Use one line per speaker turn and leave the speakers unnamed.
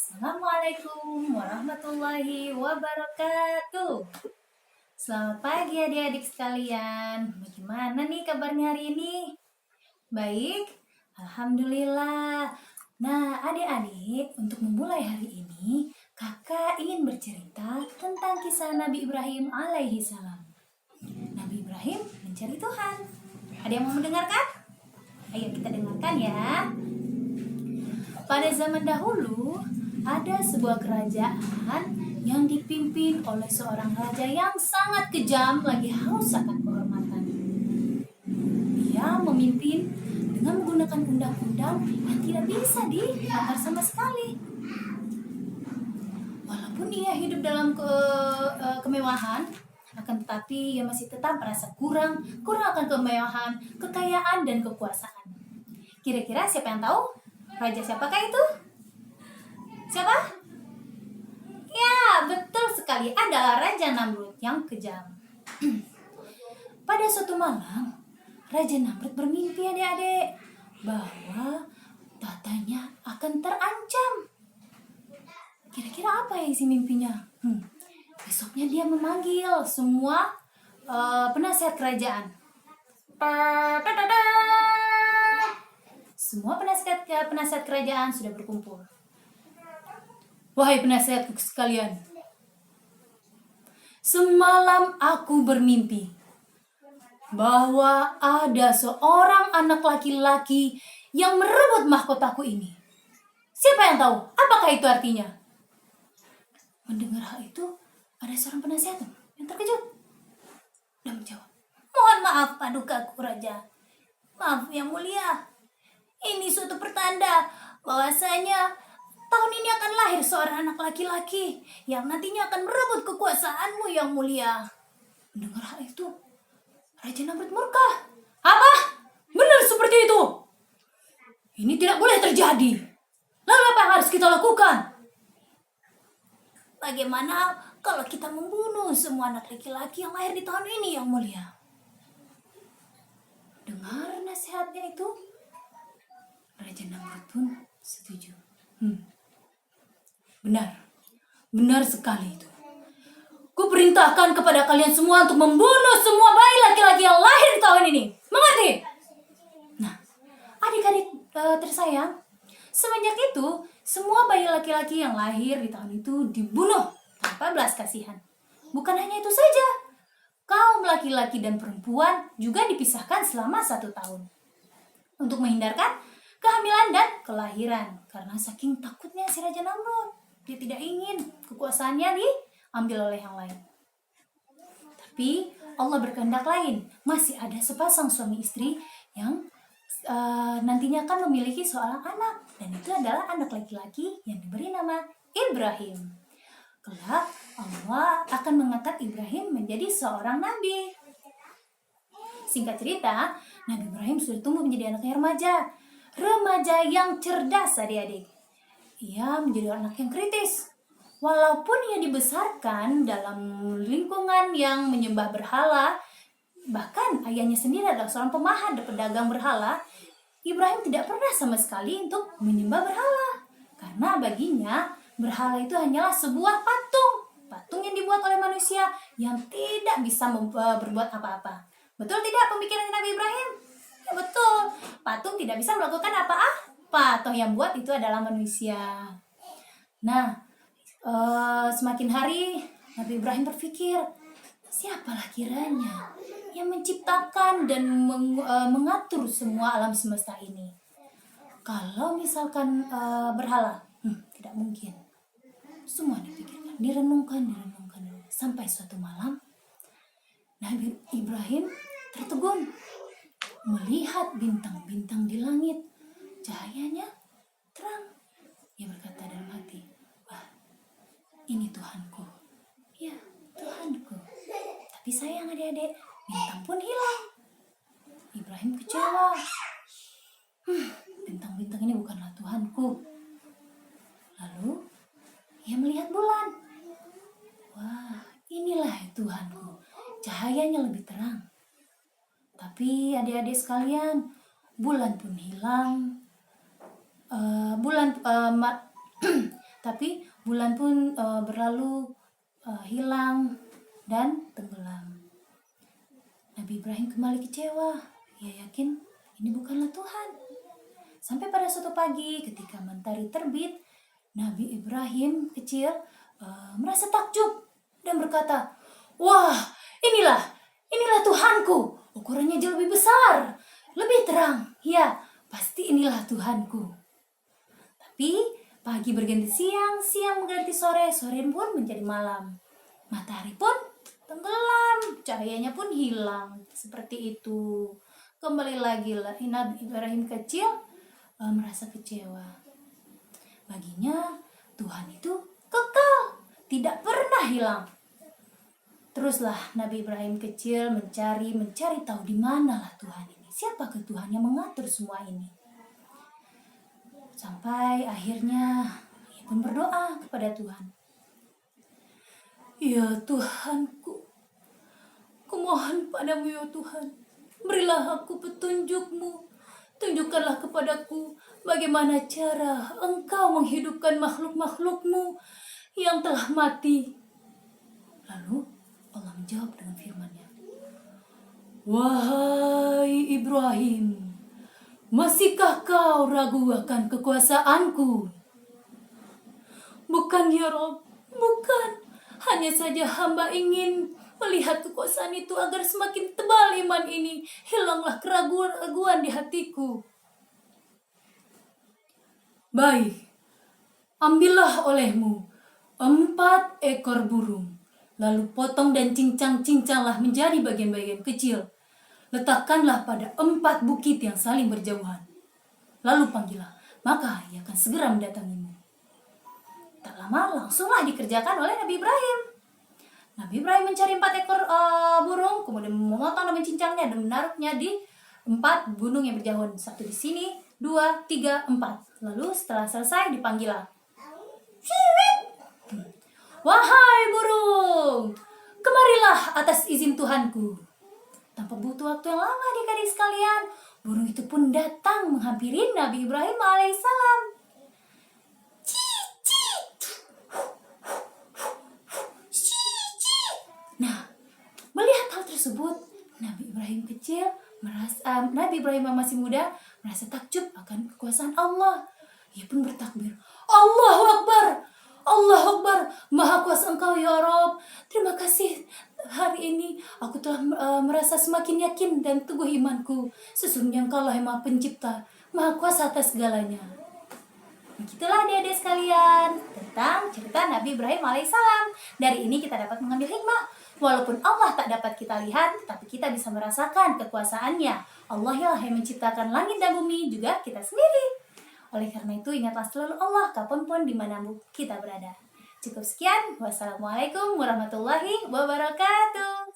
Assalamualaikum warahmatullahi wabarakatuh. Selamat pagi adik-adik sekalian. Bagaimana nih kabarnya hari ini? Baik? Alhamdulillah. Nah adik-adik, untuk memulai hari ini, kakak ingin bercerita tentang kisah Nabi Ibrahim alaihi salam. Nabi Ibrahim mencari Tuhan. Ada yang mau mendengarkan? Ayo kita dengarkan ya. Pada zaman dahulu, ada sebuah kerajaan yang dipimpin oleh seorang raja yang sangat kejam lagi haus akan kehormatan. Dia memimpin dengan menggunakan undang-undang yang tidak bisa dilanggar sama sekali. Walaupun ia hidup dalam kemewahan, akan tetapi ia masih tetap merasa kurang akan kemewahan, kekayaan, dan kekuasaan. Kira-kira siapa yang tahu? Raja siapakah itu? Siapa? Ya, betul sekali. Adalah Raja Namrud yang kejam. Pada suatu malam, Raja Namrud bermimpi adik-adik bahwa tatanya akan terancam. Kira-kira apa isi mimpinya? Besoknya dia memanggil semua penasihat kerajaan. Semua penasihat kerajaan sudah berkumpul. Wahai penasihat sekalian, semalam aku bermimpi bahwa ada seorang anak laki-laki yang merebut mahkotaku ini. Siapa yang tahu apakah itu artinya? Mendengar hal itu, ada seorang penasihat yang terkejut dan menjawab, "Mohon maaf padukaku raja. Maaf yang mulia. Ini suatu pertanda bahwasanya tahun ini akan lahir seorang anak laki-laki yang nantinya akan merebut kekuasaanmu yang mulia." Mendengar hal itu, Raja Namrud murka. Apa? Benar seperti itu? Ini tidak boleh terjadi. Lalu apa yang harus kita lakukan? Bagaimana kalau kita membunuh semua anak laki-laki yang lahir di tahun ini yang mulia? Dengar nasihatnya itu, Raja Namrud pun setuju. Benar sekali itu. Kuperintahkan kepada kalian semua untuk membunuh semua bayi laki-laki yang lahir di tahun ini. Mengerti? Nah, adik-adik tersayang, semenjak itu semua bayi laki-laki yang lahir di tahun itu dibunuh tanpa belas kasihan. Bukan hanya itu saja, kaum laki-laki dan perempuan juga dipisahkan selama 1 tahun untuk menghindarkan kehamilan dan kelahiran. Karena saking takutnya si Raja Namrud, dia tidak ingin kekuasaannya diambil oleh yang lain. Tapi Allah berkehendak lain. Masih ada sepasang suami istri yang nantinya akan memiliki seorang anak, dan itu adalah anak laki-laki yang diberi nama Ibrahim. Kelak Allah akan mengangkat Ibrahim menjadi seorang nabi. Singkat cerita, Nabi Ibrahim sudah tumbuh menjadi anak yang remaja yang cerdas adik-adik. Ia menjadi anak yang kritis. Walaupun ia dibesarkan dalam lingkungan yang menyembah berhala, bahkan ayahnya sendiri adalah seorang pemahat dan pedagang berhala, Ibrahim tidak pernah sama sekali untuk menyembah berhala. Karena baginya, berhala itu hanyalah sebuah patung yang dibuat oleh manusia yang tidak bisa berbuat apa-apa. Betul tidak pemikiran Nabi Ibrahim? Ya betul, patung tidak bisa melakukan apa-apa. Toh yang buat itu adalah manusia. Nah, semakin hari Nabi Ibrahim berpikir, siapalah kiranya yang menciptakan dan mengatur semua alam semesta ini? Kalau misalkan berhala, tidak mungkin. Semua dipikirkan, direnungkan. Sampai suatu malam, Nabi Ibrahim tertegun melihat bintang-bintang di langit. Cahayanya terang. Ia berkata dalam hati, wah, ini Tuhanku. Ya, Tuhanku. Tapi sayang adik-adik, bintang pun hilang. Ibrahim kecewa. Bintang-bintang ini bukanlah Tuhanku. Lalu, ia melihat bulan. Wah, inilah Tuhanku. Cahayanya lebih terang. Tapi adik-adik sekalian, bulan pun hilang. Tapi bulan pun berlalu, hilang dan tenggelam. Nabi Ibrahim kembali kecewa. Ia yakin ini bukanlah Tuhan. Sampai pada suatu pagi ketika mentari terbit, Nabi Ibrahim kecil merasa takjub dan berkata, "Wah, inilah Tuhanku. Ukurannya jauh lebih besar, lebih terang. Ya, pasti inilah Tuhanku." Tapi pagi berganti siang, siang mengganti sore, sore pun menjadi malam. Matahari pun tenggelam, cahayanya pun hilang. Seperti itu. Kembali lagi lah Nabi Ibrahim kecil merasa kecewa. Baginya Tuhan itu kekal, tidak pernah hilang. Teruslah Nabi Ibrahim kecil mencari tahu di manalah Tuhan ini. Siapakah Tuhan yang mengatur semua ini? Sampai akhirnya ia pun berdoa kepada Tuhan. "Ya Tuhanku, kumohon padamu ya Tuhan, berilah aku petunjuk-Mu. Tunjukkanlah kepadaku bagaimana cara Engkau menghidupkan makhluk-makhluk-Mu yang telah mati." Lalu Allah menjawab dengan firman-Nya, "Wahai Ibrahim, masihkah kau ragu akan kekuasaanku?" "Bukan ya Rob, bukan. Hanya saja hamba ingin melihat kekuasaan itu agar semakin tebal iman ini. Hilanglah keraguan-raguan di hatiku." "Baik, ambillah olehmu 4 ekor burung. Lalu potong dan cincang-cincanglah menjadi bagian-bagian kecil. Letakkanlah pada 4 bukit yang saling berjauhan. Lalu panggillah, maka ia akan segera mendatangimu." Tak lama langsunglah dikerjakan oleh Nabi Ibrahim. Nabi Ibrahim mencari 4 ekor burung, kemudian memotong dan mencincangnya dan menaruhnya di 4 gunung yang berjauhan. 1 di sini, 2, 3, 4. Lalu setelah selesai dipanggillah, "Wahai burung, kemarilah atas izin Tuhanku." Tanpa butuh waktu yang lama adik-adik sekalian, burung itu pun datang menghampiri Nabi Ibrahim alaihissalam. Nah, melihat hal tersebut, Nabi Ibrahim kecil Nabi Ibrahim yang masih muda merasa takjub akan kekuasaan Allah. Ia pun bertakbir, "Allahu Akbar, Allahu Akbar, Maha Kuasa Engkau ya Rob. Terima kasih, hari ini aku telah merasa semakin yakin dan teguh imanku. Sesungguhnya Engkau lah yang Maha Pencipta, Maha Kuasa atas segalanya." Begitulah adik-adik sekalian tentang cerita Nabi Ibrahim alaihissalam. Dari ini kita dapat mengambil hikmah. Walaupun Allah tak dapat kita lihat, tapi kita bisa merasakan kekuasaannya. Allah lah yang menciptakan langit dan bumi, juga kita sendiri. Oleh karena itu, ingatlah selalu Allah kapanpun dimanapun kita berada. Cukup sekian. Wassalamualaikum warahmatullahi wabarakatuh.